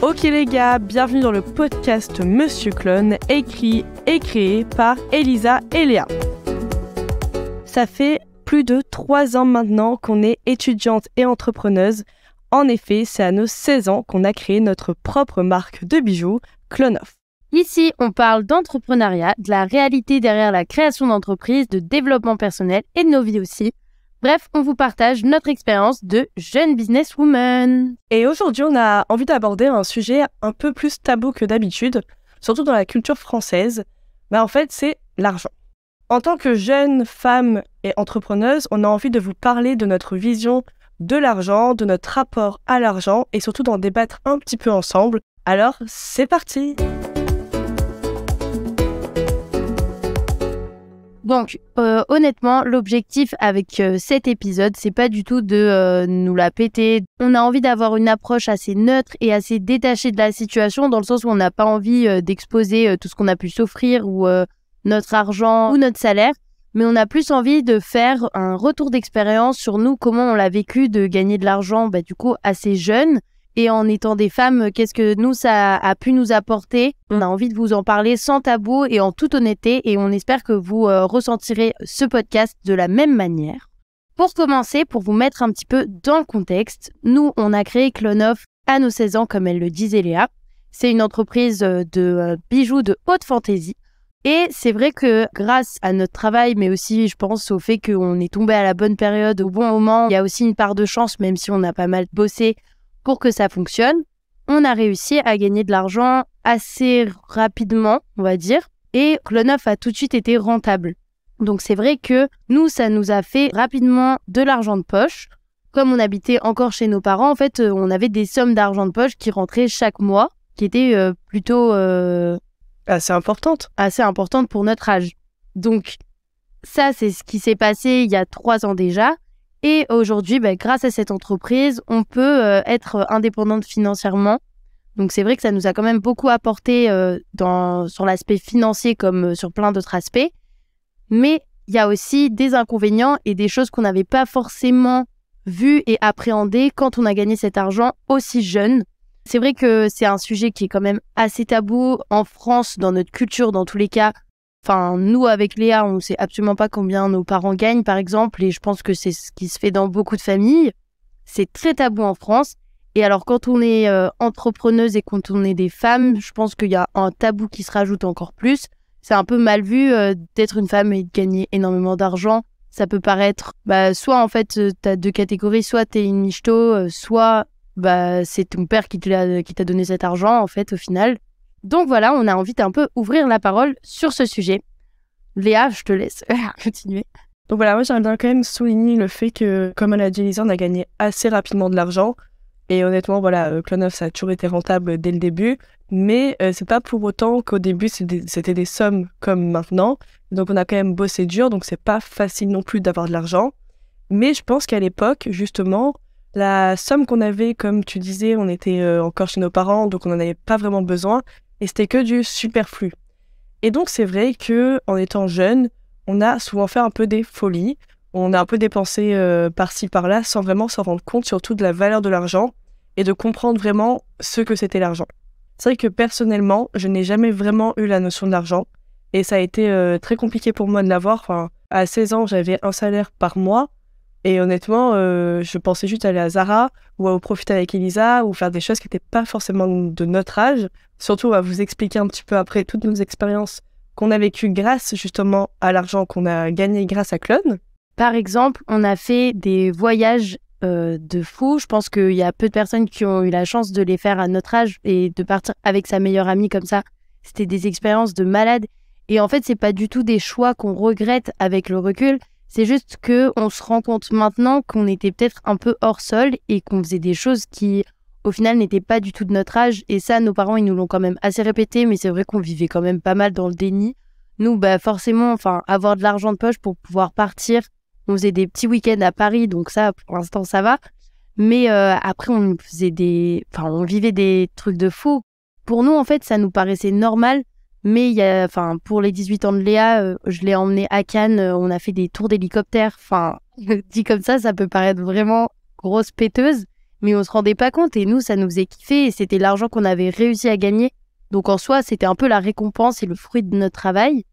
Ok les gars, bienvenue dans le podcast Monsieur Clone, écrit et créé par Elisa et Léa. Ça fait plus de 3 ans maintenant qu'on est étudiante et entrepreneuse. En effet, c'est à nos 16 ans qu'on a créé notre propre marque de bijoux, Clonoff. Ici, on parle d'entrepreneuriat, de la réalité derrière la création d'entreprises, de développement personnel et de nos vies aussi. Bref, on vous partage notre expérience de jeune businesswoman. Et aujourd'hui, on a envie d'aborder un sujet un peu plus tabou que d'habitude, surtout dans la culture française. En fait, c'est l'argent. En tant que jeune femme et entrepreneuse, on a envie de vous parler de notre vision de l'argent, de notre rapport à l'argent et surtout d'en débattre un petit peu ensemble. Alors, c'est parti! Donc, honnêtement, l'objectif avec cet épisode, c'est pas du tout de nous la péter. On a envie d'avoir une approche assez neutre et assez détachée de la situation, dans le sens où on n'a pas envie d'exposer tout ce qu'on a pu s'offrir ou notre argent ou notre salaire, mais on a plus envie de faire un retour d'expérience sur nous, comment on l'a vécu de gagner de l'argent, du coup, assez jeune. Et en étant des femmes, qu'est-ce que nous, ça a pu nous apporter? On a envie de vous en parler sans tabou et en toute honnêteté et on espère que vous ressentirez ce podcast de la même manière. Pour commencer, pour vous mettre un petit peu dans le contexte, nous, on a créé Clonoff à nos 16 ans, comme elle le disait Léa. C'est une entreprise de bijoux de haute fantaisie. Et c'est vrai que grâce à notre travail, mais aussi je pense au fait qu'on est tombé à la bonne période, au bon moment, il y a aussi une part de chance, même si on a pas mal bossé pour que ça fonctionne, on a réussi à gagner de l'argent assez rapidement, on va dire, et Clonoff a tout de suite été rentable. Donc c'est vrai que nous, ça nous a fait rapidement de l'argent de poche. Comme on habitait encore chez nos parents, en fait, on avait des sommes d'argent de poche qui rentraient chaque mois, qui étaient plutôt assez importantes pour notre âge. Donc ça, c'est ce qui s'est passé il y a 3 ans déjà. Et aujourd'hui, grâce à cette entreprise, on peut être indépendante financièrement. Donc c'est vrai que ça nous a quand même beaucoup apporté sur l'aspect financier comme sur plein d'autres aspects. Mais il y a aussi des inconvénients et des choses qu'on n'avait pas forcément vues et appréhendées quand on a gagné cet argent aussi jeune. C'est vrai que c'est un sujet qui est quand même assez tabou en France, dans notre culture, dans tous les cas. Enfin, nous, avec Léa, on ne sait absolument pas combien nos parents gagnent, par exemple, et je pense que c'est ce qui se fait dans beaucoup de familles. C'est très tabou en France. Et alors, quand on est entrepreneuse et quand on est des femmes, je pense qu'il y a un tabou qui se rajoute encore plus. C'est un peu mal vu d'être une femme et de gagner énormément d'argent. Ça peut paraître, soit en fait, tu as 2 catégories, soit tu es une michto, soit c'est ton père qui t'a donné cet argent, en fait, au final. Donc voilà, on a envie d'un peu ouvrir la parole sur ce sujet. Léa, je te laisse continuer. Donc voilà, moi j'aimerais bien quand même souligner le fait que, comme elle a dit Lisa, on a gagné assez rapidement de l'argent. Et honnêtement, voilà, Clonoff, ça a toujours été rentable dès le début. Mais c'est pas pour autant qu'au début, c'était des sommes comme maintenant. Donc on a quand même bossé dur, donc c'est pas facile non plus d'avoir de l'argent. Mais je pense qu'à l'époque, justement, la somme qu'on avait, comme tu disais, on était encore chez nos parents, donc on n'en avait pas vraiment besoin. Et c'était que du superflu. Et donc, c'est vrai qu'en étant jeune, on a souvent fait un peu des folies. On a un peu dépensé par-ci, par-là, sans vraiment s'en rendre compte, surtout de la valeur de l'argent et de comprendre vraiment ce que c'était l'argent. C'est vrai que personnellement, je n'ai jamais vraiment eu la notion de l'argent. Et ça a été très compliqué pour moi de l'avoir. Enfin, à 16 ans, j'avais un salaire par mois. Et honnêtement, je pensais juste aller à Zara ou à profiter avec Elisa ou faire des choses qui n'étaient pas forcément de notre âge. Surtout, on va vous expliquer un petit peu après toutes nos expériences qu'on a vécues grâce justement à l'argent qu'on a gagné grâce à Clone. Par exemple, on a fait des voyages de fou. Je pense qu'il y a peu de personnes qui ont eu la chance de les faire à notre âge et de partir avec sa meilleure amie comme ça. C'était des expériences de malade. Et en fait, c'est pas du tout des choix qu'on regrette avec le recul. C'est juste qu'on se rend compte maintenant qu'on était peut-être un peu hors sol et qu'on faisait des choses qui, au final, n'étaient pas du tout de notre âge. Et ça, nos parents, ils nous l'ont quand même assez répété, mais c'est vrai qu'on vivait quand même pas mal dans le déni. Nous, forcément, avoir de l'argent de poche pour pouvoir partir. On faisait des petits week-ends à Paris, donc ça, pour l'instant, ça va. Mais après, on vivait des trucs de fou. Pour nous, en fait, ça nous paraissait normal. Mais pour les 18 ans de Léa, je l'ai emmenée à Cannes, on a fait des tours d'hélicoptère. Dit comme ça peut paraître vraiment grosse péteuse. mais on se rendait pas compte et nous, ça nous faisait kiffer et c'était l'argent qu'on avait réussi à gagner. Donc en soi, c'était un peu la récompense et le fruit de notre travail.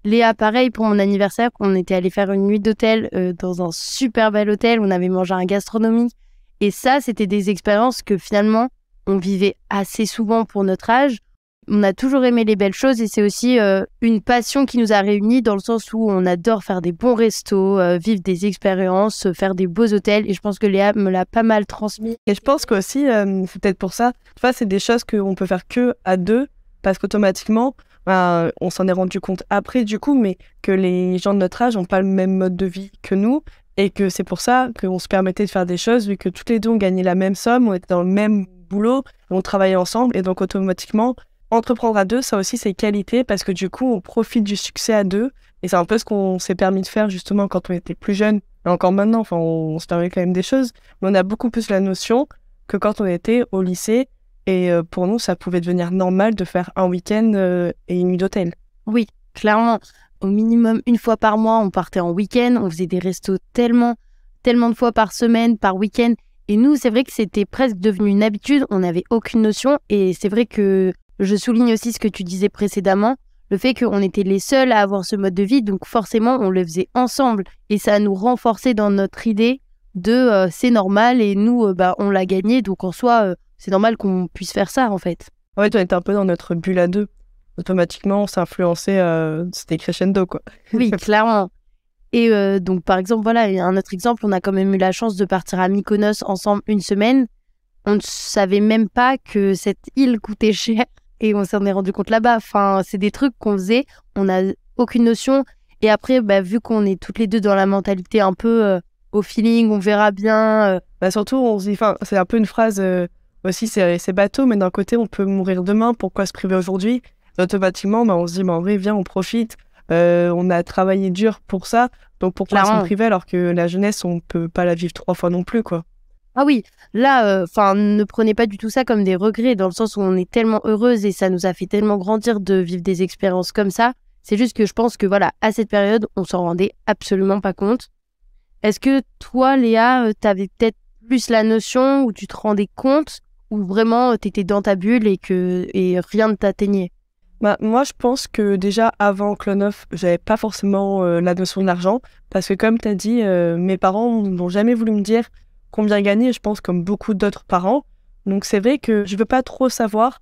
Léa, pareil, pour mon anniversaire, on était allé faire une nuit d'hôtel dans un super bel hôtel. On avait mangé un gastronomique. Et ça, c'était des expériences que finalement, on vivait assez souvent pour notre âge. On a toujours aimé les belles choses et c'est aussi une passion qui nous a réunis dans le sens où on adore faire des bons restos, vivre des expériences, faire des beaux hôtels. Et je pense que Léa me l'a pas mal transmis. Et je pense qu'aussi, c'est peut-être pour ça. Tu vois, c'est des choses qu'on peut faire que à deux, parce qu'automatiquement, on s'en est rendu compte après du coup, mais que les gens de notre âge n'ont pas le même mode de vie que nous, et que c'est pour ça qu'on se permettait de faire des choses, vu que toutes les deux on gagnait la même somme, on était dans le même boulot, on travaillait ensemble, et donc automatiquement, entreprendre à deux, ça a aussi ses qualités, parce que du coup, on profite du succès à deux, et c'est un peu ce qu'on s'est permis de faire justement quand on était plus jeune, et encore maintenant, enfin, on se permet quand même des choses, mais on a beaucoup plus la notion que quand on était au lycée. Et pour nous, ça pouvait devenir normal de faire un week-end et une nuit d'hôtel. Oui, clairement. Au minimum, une fois par mois, on partait en week-end. On faisait des restos tellement de fois par semaine, par week-end. Et nous, c'est vrai que c'était presque devenu une habitude. On n'avait aucune notion. Et c'est vrai que je souligne aussi ce que tu disais précédemment, le fait qu'on était les seuls à avoir ce mode de vie. Donc forcément, on le faisait ensemble. Et ça nous renforçait dans notre idée de c'est normal. Et nous, on l'a gagné. Donc en soi... c'est normal qu'on puisse faire ça, en fait. Ouais, on était un peu dans notre bulle à deux. Automatiquement, on s'influençait, c'était crescendo, quoi. Oui, clairement. Et donc, par exemple, voilà, un autre exemple, on a quand même eu la chance de partir à Mykonos ensemble une semaine. On ne savait même pas que cette île coûtait cher et on s'en est rendu compte là-bas. Enfin, c'est des trucs qu'on faisait, on n'a aucune notion. Et après, vu qu'on est toutes les deux dans la mentalité un peu au feeling, on verra bien. Surtout, on se dit, c'est un peu une phrase... aussi, c'est bateau, mais d'un côté, on peut mourir demain, pourquoi se priver aujourd'hui? Automatiquement, on se dit, en vrai, viens, on profite. On a travaillé dur pour ça, donc pourquoi s'en priver alors que la jeunesse, on peut pas la vivre 3 fois non plus, quoi. Ah oui, là, ne prenez pas du tout ça comme des regrets, dans le sens où on est tellement heureuse et ça nous a fait tellement grandir de vivre des expériences comme ça. C'est juste que je pense que, voilà, à cette période, on s'en rendait absolument pas compte. Est-ce que toi, Léa, t'avais peut-être plus la notion où tu te rendais compte ou vraiment t'étais dans ta bulle et rien ne t'atteignait? Moi, je pense que déjà, avant Clonoff, j'avais pas forcément la notion de l'argent, parce que comme tu as dit, mes parents n'ont jamais voulu me dire combien gagner, je pense, comme beaucoup d'autres parents. Donc c'est vrai que je veux pas trop savoir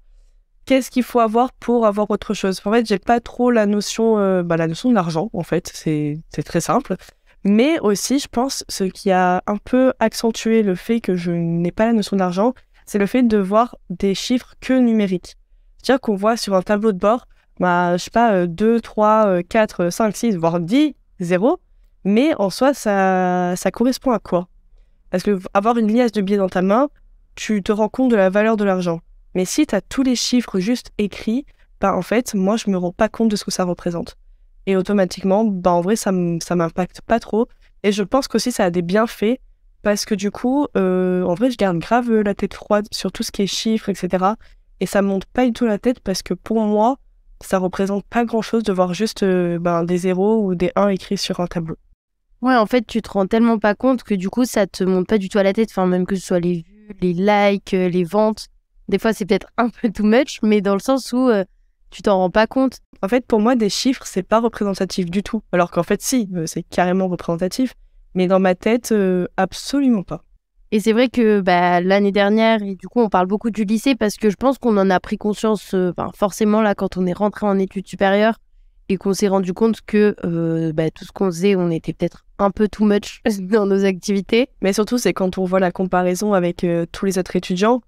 qu'est-ce qu'il faut avoir pour avoir autre chose. En fait, j'ai pas trop la notion de l'argent, en fait, c'est très simple. Mais aussi, je pense, ce qui a un peu accentué le fait que je n'ai pas la notion d'argent, c'est le fait de voir des chiffres que numériques. C'est-à-dire qu'on voit sur un tableau de bord, je sais pas, 2, 3, 4, 5, 6, voire 10, 0. Mais en soi, ça correspond à quoi? Parce que avoir une liasse de billets dans ta main, tu te rends compte de la valeur de l'argent. Mais si tu as tous les chiffres juste écrits, en fait, moi, je me rends pas compte de ce que ça représente. Et automatiquement, en vrai, ça m'impacte pas trop. Et je pense qu'aussi, ça a des bienfaits. Parce que du coup, en vrai, je garde grave la tête froide sur tout ce qui est chiffres, etc. Et ça me monte pas du tout la tête parce que pour moi, ça représente pas grand-chose de voir juste des 0 ou des 1 écrits sur un tableau. Ouais, en fait, tu te rends tellement pas compte que du coup, ça te monte pas du tout à la tête. Enfin, même que ce soit les vues, les likes, les ventes. Des fois, c'est peut-être un peu too much, mais dans le sens où tu t'en rends pas compte. En fait, pour moi, des chiffres, c'est pas représentatif du tout. Alors qu'en fait, si, c'est carrément représentatif. Mais dans ma tête, absolument pas. Et c'est vrai que l'année dernière, et du coup, on parle beaucoup du lycée parce que je pense qu'on en a pris conscience forcément là quand on est rentré en études supérieures et qu'on s'est rendu compte que tout ce qu'on faisait, on était peut-être un peu too much dans nos activités. Mais surtout, c'est quand on voit la comparaison avec tous les autres étudiants,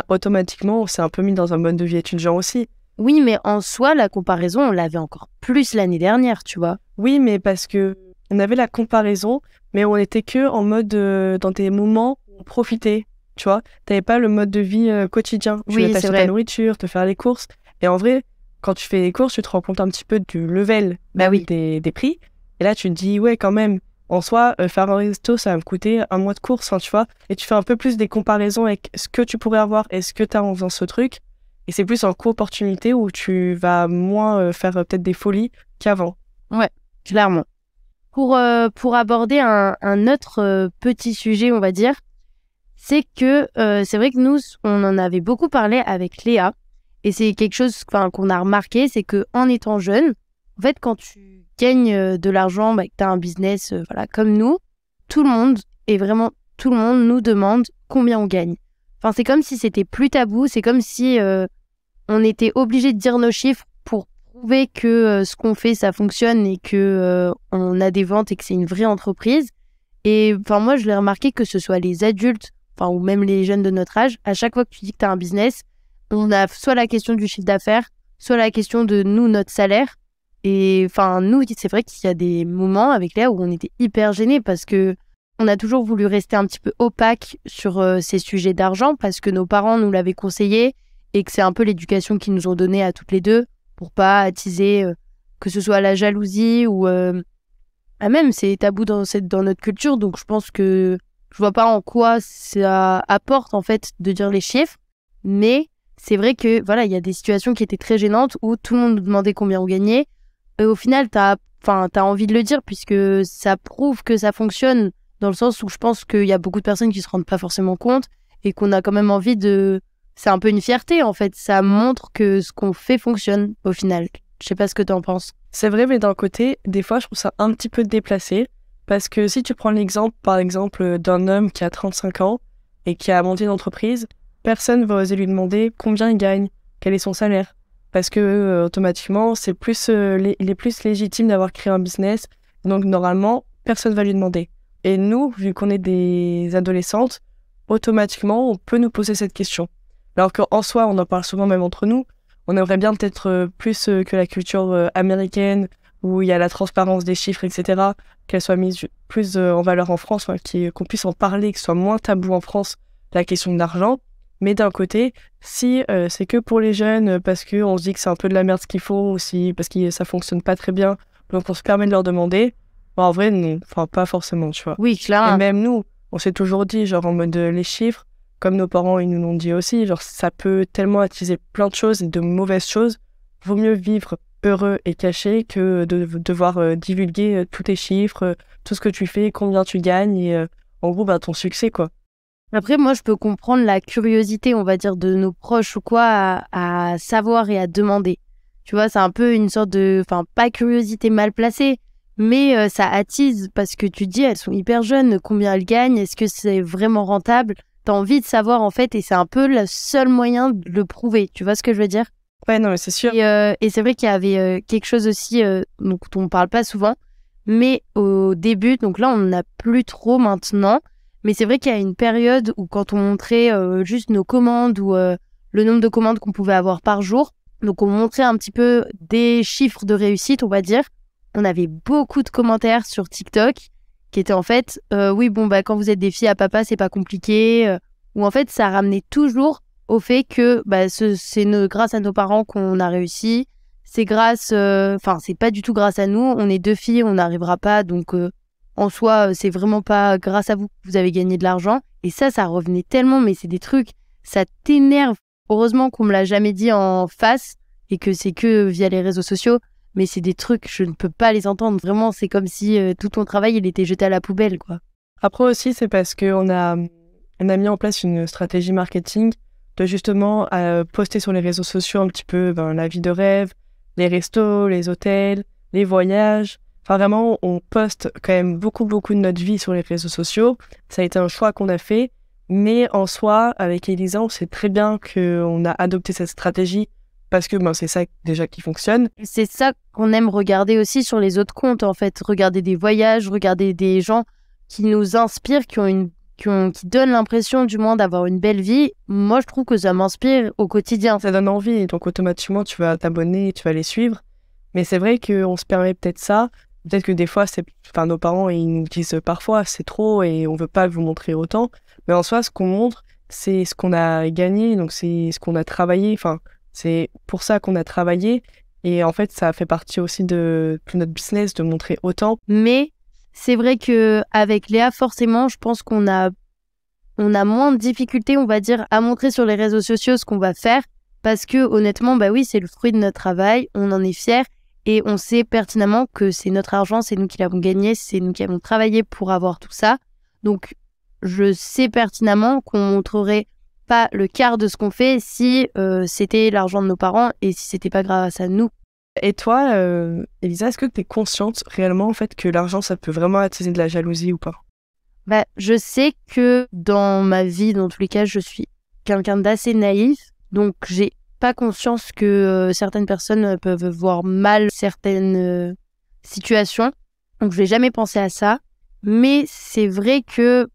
automatiquement, on s'est un peu mis dans un mode de vie étudiant aussi. Oui, mais en soi, la comparaison, on l'avait encore plus l'année dernière, tu vois. Oui, mais parce que on avait la comparaison, mais on était que en mode dans des moments où on profitait, tu vois. T'avais pas le mode de vie quotidien. Tu veux t'acheter ta nourriture, te faire les courses. Et en vrai, quand tu fais les courses, tu te rends compte un petit peu du level des prix. Et là, tu te dis, ouais, quand même, en soi, faire un resto, ça va me coûter un mois de course, tu vois. Et tu fais un peu plus des comparaisons avec ce que tu pourrais avoir et ce que tu as en faisant ce truc. Et c'est plus en co-opportunité où tu vas moins faire peut-être des folies qu'avant. Ouais, clairement. Pour aborder un autre petit sujet, on va dire, c'est que c'est vrai que nous, on en avait beaucoup parlé avec Léa. Et c'est quelque chose qu'on a remarqué, c'est qu'en étant jeune, en fait, quand tu gagnes de l'argent, que tu as un business comme nous, tout le monde, et vraiment tout le monde nous demande combien on gagne. Enfin, c'est comme si c'était plus tabou, c'est comme si on était obligé de dire nos chiffres pour prouver que ce qu'on fait, ça fonctionne et que on a des ventes et que c'est une vraie entreprise. Et moi, je l'ai remarqué, que ce soit les adultes, ou même les jeunes de notre âge, à chaque fois que tu dis que tu as un business, on a soit la question du chiffre d'affaires, soit la question de nous, notre salaire. Et nous, c'est vrai qu'il y a des moments avec Léa où on était hyper gênés parce que on a toujours voulu rester un petit peu opaque sur ces sujets d'argent parce que nos parents nous l'avaient conseillé et que c'est un peu l'éducation qu'ils nous ont donnée à toutes les deux pour pas attiser que ce soit la jalousie ou même c'est tabou dans notre culture. Donc je pense que je vois pas en quoi ça apporte en fait de dire les chiffres, mais c'est vrai que il y a des situations qui étaient très gênantes où tout le monde nous demandait combien on gagnait. Et au final, t'as envie de le dire puisque ça prouve que ça fonctionne, dans le sens où je pense qu'il y a beaucoup de personnes qui se rendent pas forcément compte et qu'on a quand même envie de... C'est un peu une fierté en fait. Ça montre que ce qu'on fait fonctionne au final. Je sais pas ce que t'en penses. C'est vrai, mais d'un côté, des fois, je trouve ça un petit peu déplacé. Parce que si tu prends l'exemple, par exemple, d'un homme qui a 35 ans et qui a monté une entreprise, personne va oser lui demander combien il gagne, quel est son salaire. Parce que automatiquement, c'est plus, il est plus légitime d'avoir créé un business. Donc normalement, personne va lui demander. Et nous, vu qu'on est des adolescentes, automatiquement, on peut nous poser cette question. Alors qu'en soi, on en parle souvent même entre nous. On aimerait bien peut-être plus que la culture américaine, où il y a la transparence des chiffres, etc., qu'elle soit mise plus en valeur en France, qu'on puisse en parler, que ce soit moins tabou en France, la question de l'argent. Mais d'un côté, si c'est que pour les jeunes, parce qu'on se dit que c'est un peu de la merde ce qu'ils font, aussi parce que ça fonctionne pas très bien, donc on se permet de leur demander, en vrai, non, pas forcément, tu vois. Oui, clairement. Et même nous, on s'est toujours dit, genre en mode les chiffres, comme nos parents, ils nous l'ont dit aussi, genre ça peut tellement attiser plein de choses et de mauvaises choses. Vaut mieux vivre heureux et caché que de devoir divulguer tous tes chiffres, tout ce que tu fais, combien tu gagnes et en gros, ton succès, quoi. Après, moi, je peux comprendre la curiosité, on va dire, de nos proches ou quoi, à savoir et à demander. Tu vois, c'est un peu une sorte de... pas curiosité mal placée, mais ça attise parce que tu te dis, elles sont hyper jeunes, combien elles gagnent, est-ce que c'est vraiment rentable ? T'as envie de savoir, en fait, et c'est un peu le seul moyen de le prouver. Tu vois ce que je veux dire ? Ouais, non, mais c'est sûr. Et c'est vrai qu'il y avait quelque chose aussi dont on ne parle pas souvent, mais au début, donc là, on n'en a plus trop maintenant. Mais c'est vrai qu'il y a une période où quand on montrait juste nos commandes ou le nombre de commandes qu'on pouvait avoir par jour, donc on montrait un petit peu des chiffres de réussite, on va dire, on avait beaucoup de commentaires sur TikTok qui étaient en fait oui, quand vous êtes des filles à papa, c'est pas compliqué. Ou en fait, ça ramenait toujours au fait que c'est grâce à nos parents qu'on a réussi. C'est grâce... c'est pas du tout grâce à nous. On est deux filles, on n'arrivera pas, donc... En soi, c'est vraiment pas grâce à vous que vous avez gagné de l'argent. Et ça revenait tellement, mais c'est des trucs, ça t'énerve. Heureusement qu'on me l'a jamais dit en face et que c'est que via les réseaux sociaux. Mais c'est des trucs, je ne peux pas les entendre. Vraiment, c'est comme si tout ton travail, il était jeté à la poubelle, quoi. Après aussi, c'est parce qu'on a mis en place une stratégie marketing de justement poster sur les réseaux sociaux un petit peu la vie de rêve, les restos, les hôtels, les voyages. Enfin, vraiment, on poste quand même beaucoup de notre vie sur les réseaux sociaux. Ça a été un choix qu'on a fait. Mais en soi, avec Elisa, on sait très bien qu'on a adopté cette stratégie parce que c'est ça déjà qui fonctionne. C'est ça qu'on aime regarder aussi sur les autres comptes, en fait. Regarder des voyages, regarder des gens qui nous inspirent, qui donnent l'impression du moins d'avoir une belle vie. Moi, je trouve que ça m'inspire au quotidien. Ça donne envie, donc automatiquement, tu vas t'abonner, tu vas les suivre. Mais c'est vrai qu'on se permet peut-être ça. Peut-être que des fois, nos parents, ils nous disent parfois c'est trop et on veut pas vous montrer autant. Mais en soi, ce qu'on montre, c'est ce qu'on a gagné, donc c'est ce qu'on a travaillé. Enfin, c'est pour ça qu'on a travaillé. Et en fait, ça fait partie aussi de notre business de montrer autant. Mais c'est vrai qu'avec Léa, forcément, je pense qu'on a moins de difficultés, on va dire, à montrer sur les réseaux sociaux ce qu'on va faire. Parce que honnêtement, oui, c'est le fruit de notre travail, on en est fiers. Et on sait pertinemment que c'est notre argent, c'est nous qui l'avons gagné, c'est nous qui avons travaillé pour avoir tout ça. Donc, je sais pertinemment qu'on montrerait pas le quart de ce qu'on fait si c'était l'argent de nos parents et si c'était pas grâce à nous. Et toi, Elisa, est-ce que tu es consciente réellement en fait que l'argent, ça peut vraiment attiser de la jalousie ou pas? Bah, je sais que dans ma vie, dans tous les cas, je suis quelqu'un d'assez naïf, donc j'ai pas conscience que certaines personnes peuvent voir mal certaines situations. Donc je vais jamais pensé à ça. Mais c'est vrai que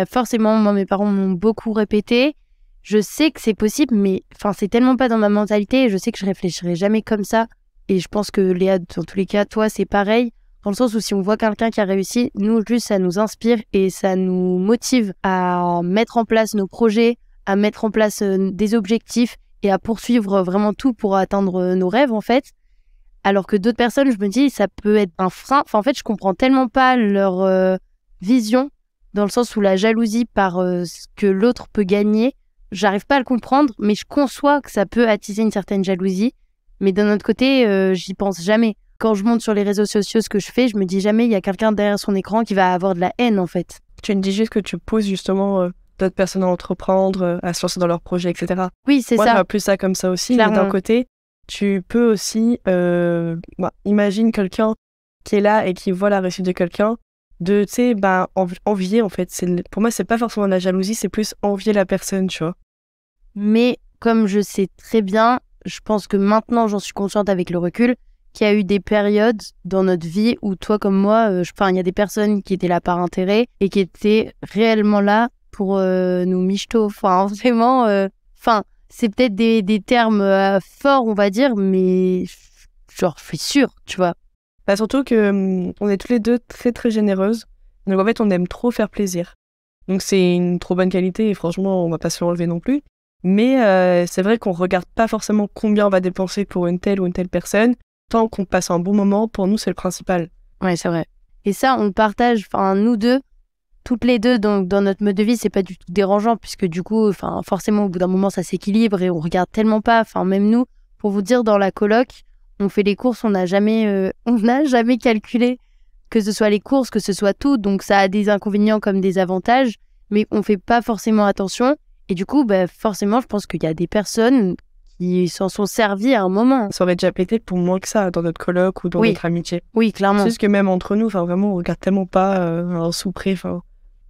forcément, moi, mes parents m'ont beaucoup répété. Je sais que c'est possible, mais c'est tellement pas dans ma mentalité et je sais que je réfléchirai jamais comme ça. Et je pense que Léa, dans tous les cas, toi, c'est pareil. Dans le sens où si on voit quelqu'un qui a réussi, nous, juste, ça nous inspire et ça nous motive à mettre en place nos projets, à mettre en place des objectifs et à poursuivre vraiment tout pour atteindre nos rêves, en fait. Alors que d'autres personnes, je me dis, ça peut être un frein. En fait, je comprends tellement pas leur vision, dans le sens où la jalousie par ce que l'autre peut gagner, j'arrive pas à le comprendre, mais je conçois que ça peut attiser une certaine jalousie. Mais d'un autre côté, j'y pense jamais. Quand je monte sur les réseaux sociaux ce que je fais, je me dis jamais il y a quelqu'un derrière son écran qui va avoir de la haine, en fait. Tu me dis juste que tu pousses justement d'autres personnes à entreprendre, à se lancer dans leurs projets, etc. Oui, c'est Moi, ça. je vois plus ça comme ça aussi. Clairement. Mais d'un côté, tu peux aussi, imagine quelqu'un qui est là et qui voit la réussite de quelqu'un, de, tu sais, envier, en fait. Pour moi, c'est pas forcément de la jalousie, c'est plus envier la personne, tu vois. Mais comme je sais très bien, je pense que maintenant, j'en suis consciente avec le recul, qu'il y a eu des périodes dans notre vie où toi comme moi, il y a des personnes qui étaient là par intérêt et qui étaient réellement là pour nous michto. Vraiment, c'est peut-être des termes forts, on va dire, mais genre, je suis sûre, tu vois. Surtout que on est toutes les deux très très généreuses. Donc en fait, on aime trop faire plaisir. Donc c'est une trop bonne qualité et franchement, on va pas se l'enlever non plus. Mais c'est vrai qu'on regarde pas forcément combien on va dépenser pour une telle ou une telle personne. Tant qu'on passe un bon moment, pour nous, c'est le principal. Ouais, c'est vrai. Et ça, on le partage, nous deux, toutes les deux, donc dans notre mode de vie, c'est pas du tout dérangeant, puisque du coup, forcément, au bout d'un moment, ça s'équilibre et on regarde tellement pas. Même nous, pour vous dire, dans la coloc, on fait les courses, on n'a jamais calculé que ce soit les courses, que ce soit tout. Donc ça a des inconvénients comme des avantages, mais on fait pas forcément attention. Et du coup, forcément, je pense qu'il y a des personnes qui s'en sont servis à un moment. Ça aurait déjà pété pour moins que ça dans notre coloc ou dans notre amitié. Oui, clairement. C'est juste que même entre nous, vraiment, on regarde tellement pas un sous-près.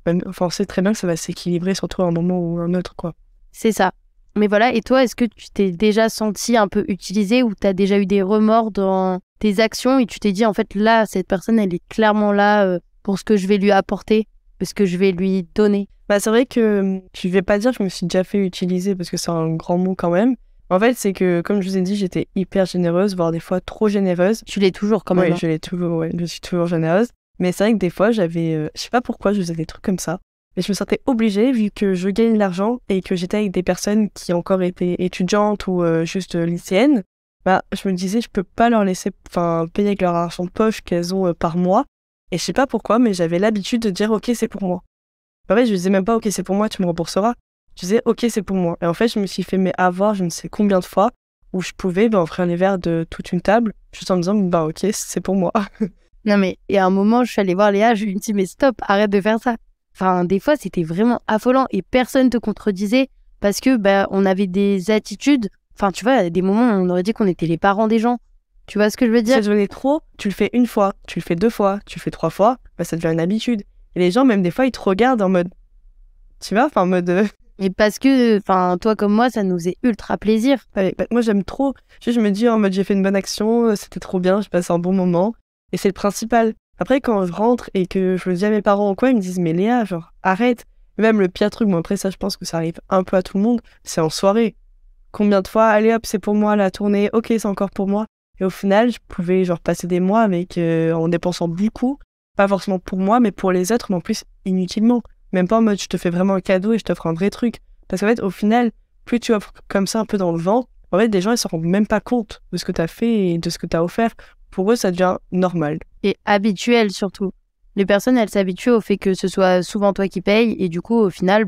On sait très bien que ça va s'équilibrer, surtout à un moment ou un autre, quoi. C'est ça. Mais voilà, et toi, est-ce que tu t'es déjà senti un peu utilisé ou tu as déjà eu des remords dans tes actions et tu t'es dit, en fait, là, cette personne, elle est clairement là pour ce que je vais lui apporter, ce que je vais lui donner? C'est vrai que je vais pas dire que je me suis déjà fait utiliser parce que c'est un grand mot quand même. En fait, c'est que, comme je vous ai dit, j'étais hyper généreuse, voire des fois trop généreuse. Tu l'es toujours quand même. Oui, je l'ai toujours, je suis toujours généreuse. Mais c'est vrai que des fois, je sais pas pourquoi je faisais des trucs comme ça. Mais je me sentais obligée, vu que je gagne de l'argent et que j'étais avec des personnes qui encore étaient étudiantes ou juste lycéennes, je me disais, je peux pas leur laisser payer avec leur argent de poche qu'elles ont par mois. Et je sais pas pourquoi, mais j'avais l'habitude de dire, ok, c'est pour moi. En fait, je disais même pas, ok, c'est pour moi, tu me rembourseras. Je disais, ok, c'est pour moi. Et en fait, je me suis fait avoir je ne sais combien de fois où je pouvais offrir les verres de toute une table, juste en me disant, ok, c'est pour moi. Non, mais et à un moment, je suis allée voir Léa, je lui ai dit, mais stop, arrête de faire ça. Des fois, c'était vraiment affolant et personne te contredisait parce que on avait des attitudes. Tu vois, à des moments, on aurait dit qu'on était les parents des gens. Tu vois ce que je veux dire? Si ça devenait trop, tu le fais une fois, tu le fais 2 fois, tu le fais 3 fois, ça devient une habitude. Et les gens, même des fois, ils te regardent en mode... Tu vois, en mode... Et parce que, toi comme moi, ça nous faisait ultra plaisir. Moi, j'aime trop. Je me dis en mode, j'ai fait une bonne action, c'était trop bien, j'ai passé un bon moment. Et c'est le principal. Après, quand je rentre et que je le dis à mes parents ou quoi, ils me disent, mais Léa, arrête. Même le pire truc, après ça, je pense que ça arrive un peu à tout le monde, c'est en soirée. Combien de fois, allez hop, c'est pour moi la tournée, ok, c'est encore pour moi. Et au final, je pouvais passer des mois avec en dépensant beaucoup, pas forcément pour moi, mais pour les autres, mais en plus inutilement. Même pas en mode je te fais vraiment un cadeau et je t'offre un vrai truc. Parce qu'en fait, au final, plus tu offres comme ça un peu dans le vent, en fait, les gens ils se rendent même pas compte de ce que t'as fait et de ce que t'as offert. Pour eux, ça devient normal. Et habituel surtout. Les personnes, elles s'habituent au fait que ce soit souvent toi qui payes et du coup, au final,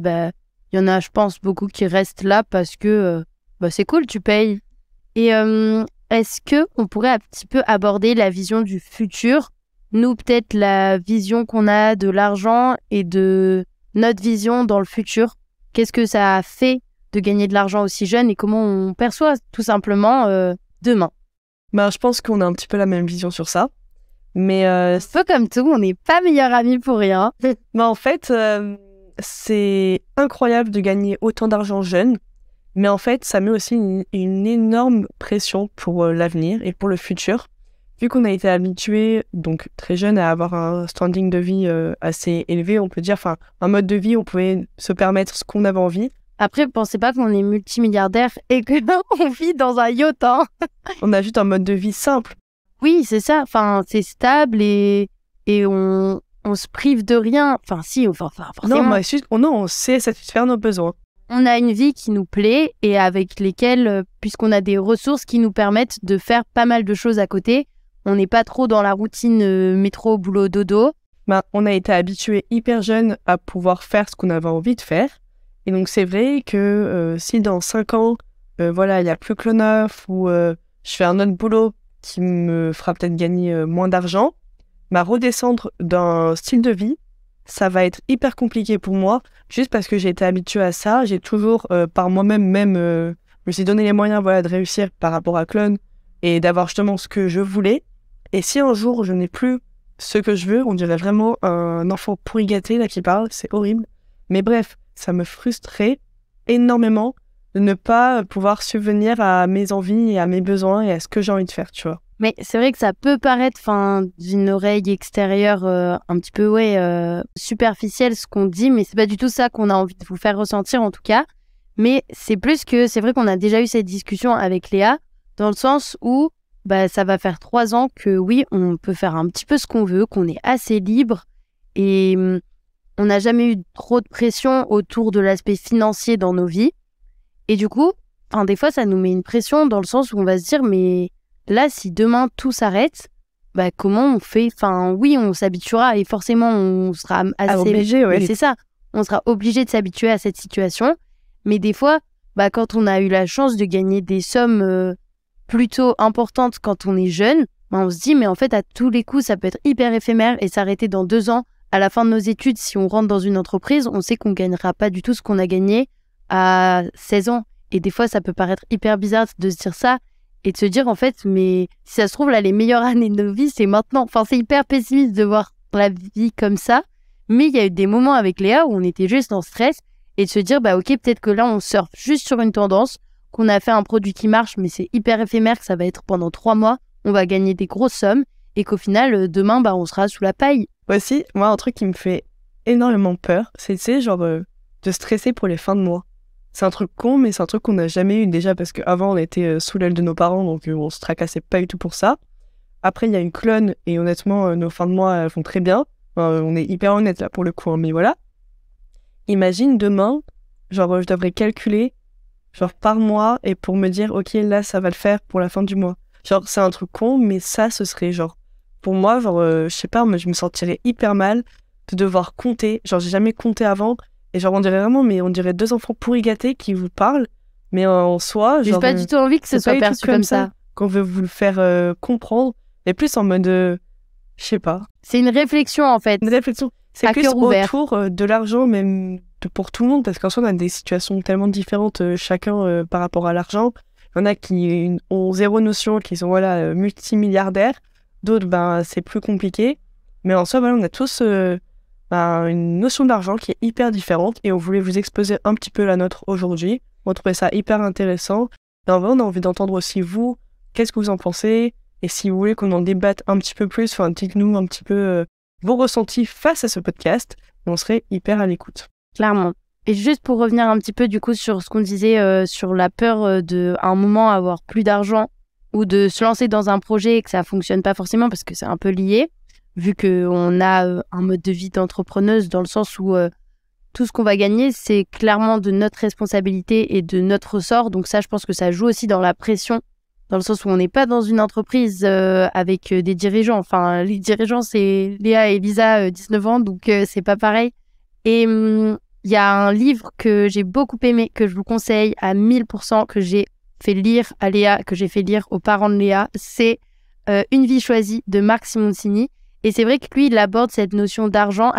il y en a, je pense, beaucoup qui restent là parce que c'est cool, tu payes. Et est-ce que on pourrait un petit peu aborder la vision du futur? Nous, peut-être la vision qu'on a de l'argent et de notre vision dans le futur. Qu'est-ce que ça a fait de gagner de l'argent aussi jeune et comment on perçoit tout simplement demain. Je pense qu'on a un petit peu la même vision sur ça. Mais un peu comme tout, on n'est pas meilleurs amis pour rien. En fait, c'est incroyable de gagner autant d'argent jeune. Mais en fait, ça met aussi une énorme pression pour l'avenir et pour le futur. Vu qu'on a été habitué, donc très jeune, à avoir un standing de vie assez élevé, on peut dire, enfin, un mode de vie où on pouvait se permettre ce qu'on avait envie. Après, pensez pas qu'on est multimilliardaire et qu'on vit dans un yacht. Hein. On a juste un mode de vie simple. Oui, c'est ça. Enfin, c'est stable et on se prive de rien. Enfin, si, forcément. Non, on sait satisfaire nos besoins. On a une vie qui nous plaît et avec lesquelles, puisqu'on a des ressources qui nous permettent de faire pas mal de choses à côté, on n'est pas trop dans la routine métro, boulot, dodo. On a été habitué hyper jeune à pouvoir faire ce qu'on avait envie de faire. Et donc, c'est vrai que si dans 5 ans, il n'y a plus que le neuf ou je fais un autre boulot qui me fera peut-être gagner moins d'argent, redescendre d'un style de vie, ça va être hyper compliqué pour moi, juste parce que j'ai été habituée à ça. J'ai toujours, par moi-même, je me suis donné les moyens de réussir par rapport à Clone et d'avoir justement ce que je voulais. Et si un jour, je n'ai plus ce que je veux, on dirait vraiment un enfant pourri gâté là qui parle, c'est horrible. Mais bref, ça me frustrait énormément de ne pas pouvoir subvenir à mes envies et à mes besoins et à ce que j'ai envie de faire, tu vois. Mais c'est vrai que ça peut paraître, d'une oreille extérieure un petit peu superficielle ce qu'on dit, mais c'est pas du tout ça qu'on a envie de vous faire ressentir en tout cas. Mais c'est plus que, c'est vrai qu'on a déjà eu cette discussion avec Léa, dans le sens où ça va faire 3 ans que oui, on peut faire un petit peu ce qu'on veut, qu'on est assez libre et on n'a jamais eu trop de pression autour de l'aspect financier dans nos vies. Et du coup, des fois, ça nous met une pression dans le sens où on va se dire, mais là, si demain tout s'arrête, comment on fait ? Oui, on s'habituera et forcément, on sera assez obligé. Ouais. C'est ça, on sera obligé de s'habituer à cette situation. Mais des fois, quand on a eu la chance de gagner des sommes plutôt importantes quand on est jeune, on se dit, mais en fait, à tous les coups, ça peut être hyper éphémère et s'arrêter dans 2 ans. À la fin de nos études, si on rentre dans une entreprise, on sait qu'on ne gagnera pas du tout ce qu'on a gagné à 16 ans. Et des fois, ça peut paraître hyper bizarre de se dire ça et de se dire, en fait, mais si ça se trouve, là, les meilleures années de nos vies, c'est maintenant. C'est hyper pessimiste de voir la vie comme ça. Mais il y a eu des moments avec Léa où on était juste en stress et de se dire, ok, peut-être que là, on surfe juste sur une tendance, qu'on a fait un produit qui marche, mais c'est hyper éphémère, que ça va être pendant 3 mois, on va gagner des grosses sommes et qu'au final, demain, on sera sous la paille. Aussi, moi, un truc qui me fait énormément peur, c'est, de stresser pour les fins de mois. C'est un truc con, mais c'est un truc qu'on n'a jamais eu déjà parce qu'avant, on était sous l'aile de nos parents, donc on se tracassait pas du tout pour ça. Après, il y a une Clone et honnêtement, nos fins de mois, elles vont très bien. On est hyper honnête là pour le coup, mais voilà. Imagine demain, je devrais calculer par mois et pour me dire, ok, là, ça va le faire pour la fin du mois. C'est un truc con, mais ça, ce serait pour moi, je sais pas, je me sentirais hyper mal de devoir compter. J'ai jamais compté avant. Et on dirait vraiment, mais on dirait 2 enfants pourri gâtés qui vous parlent. Mais en soi, j'ai pas du tout envie que ce soit perçu comme ça. Qu'on veut vous le faire comprendre. Et plus en mode, je sais pas. C'est une réflexion, en fait. Une réflexion. C'est plus autour de l'argent, même pour tout le monde. Parce qu'en soi, on a des situations tellement différentes, chacun par rapport à l'argent. Il y en a qui ont zéro notion, qui sont multimilliardaires. D'autres, c'est plus compliqué. Mais en soi, on a tous une notion d'argent qui est hyper différente et on voulait vous exposer un petit peu la nôtre aujourd'hui. On trouvait ça hyper intéressant. Et en vrai, on a envie d'entendre aussi vous, qu'est-ce que vous en pensez ? Et si vous voulez qu'on en débatte un petit peu plus, dites-nous un petit peu vos ressentis face à ce podcast. Et on serait hyper à l'écoute. Clairement. Et juste pour revenir un petit peu du coup sur ce qu'on disait sur la peur de à un moment avoir plus d'argent ou de se lancer dans un projet et que ça fonctionne pas forcément parce que c'est un peu lié, vu qu'on a un mode de vie d'entrepreneuse dans le sens où tout ce qu'on va gagner, c'est clairement de notre responsabilité et de notre ressort. Donc ça, je pense que ça joue aussi dans la pression, dans le sens où on n'est pas dans une entreprise avec des dirigeants. Les dirigeants, c'est Léa et Lisa, 19 ans, donc c'est pas pareil. Et il y a un livre que j'ai beaucoup aimé, que je vous conseille à 1000%, que j'ai fait lire à Léa, que j'ai fait lire aux parents de Léa. C'est Une vie choisie de Marc Simoncini. Et c'est vrai que lui, il aborde cette notion d'argent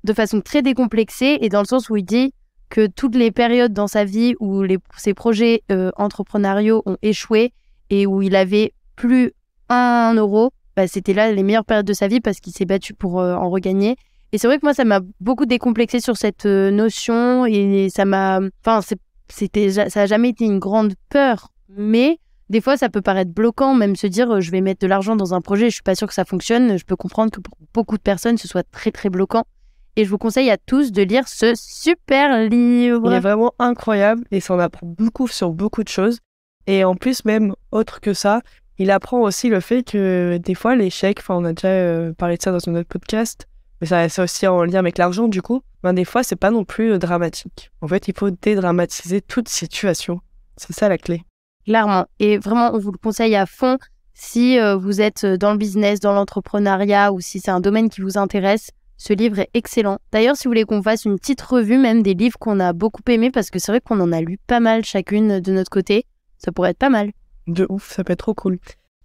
de façon très décomplexée et dans le sens où il dit que toutes les périodes dans sa vie où ses projets entrepreneuriaux ont échoué et où il avait plus 1 euro, c'était là les meilleures périodes de sa vie parce qu'il s'est battu pour en regagner. Et c'est vrai que moi, ça m'a beaucoup décomplexé sur cette notion et ça a jamais été une grande peur, mais des fois, ça peut paraître bloquant, même se dire je vais mettre de l'argent dans un projet, je suis pas sûre que ça fonctionne. Je peux comprendre que pour beaucoup de personnes, ce soit très très bloquant. Et je vous conseille à tous de lire ce super livre. Il est vraiment incroyable et ça en apprend beaucoup sur beaucoup de choses. Et en plus, même autre que ça, il apprend aussi le fait que des fois, l'échec, on a déjà parlé de ça dans un autre podcast, mais c'est aussi en lien avec l'argent du coup, des fois, c'est pas non plus dramatique. En fait, il faut dédramatiser toute situation. C'est ça la clé. Clairement. Et vraiment, on vous le conseille à fond si vous êtes dans le business, dans l'entrepreneuriat ou si c'est un domaine qui vous intéresse. Ce livre est excellent. D'ailleurs, si vous voulez qu'on fasse une petite revue même des livres qu'on a beaucoup aimés, parce que c'est vrai qu'on en a lu pas mal chacune de notre côté, ça pourrait être pas mal. De ouf, ça peut être trop cool.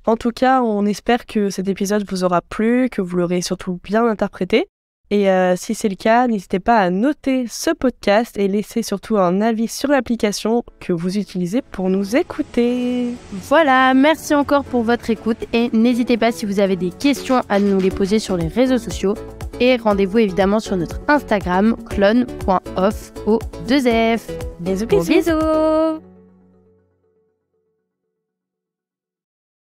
En tout cas, on espère que cet épisode vous aura plu, que vous l'aurez surtout bien interprété. Et si c'est le cas, n'hésitez pas à noter ce podcast et laisser surtout un avis sur l'application que vous utilisez pour nous écouter. Voilà, merci encore pour votre écoute et n'hésitez pas si vous avez des questions à nous les poser sur les réseaux sociaux. Et rendez-vous évidemment sur notre Instagram, clone.off au 2F. Bisous, bisous.